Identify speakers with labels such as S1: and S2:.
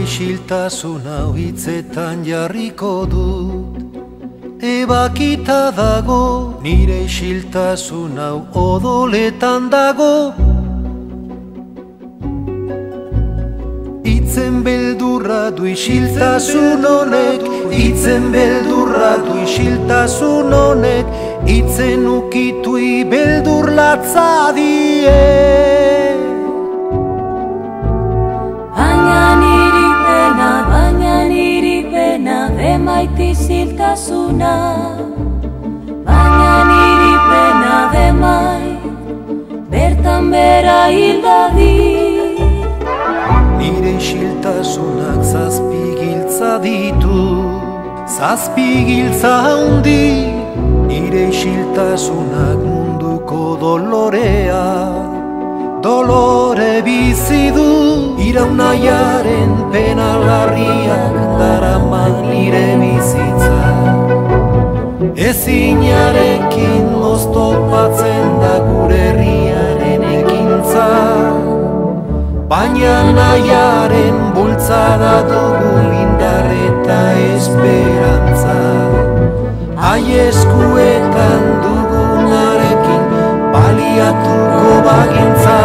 S1: isiltasun hau hitzetan jarriko dut. Ebakita dago, nire isiltasun hau odoletan dago. Itzen beldurra du isiltasun honek, itzen beldurra du isiltasun honek, itzen ukitui beldur latza die.
S2: Baina niri pena demait isiltasuna. Baina niri pena demait bertan bera hildadi.
S1: Nire isiltasunak zazpi giltza ditu, zazpi giltza handi. Nire isiltasunak munduko dolorea, dolore bizi du. Iraunaiaren pena larriak daraman nire bizitza. Ezinarekin oztopatzen da gure herriaren ekintza. Baina nahiaren bultzada dugu indar eta esperantza. Eskuetan dugunarekin baliatuko bagintza.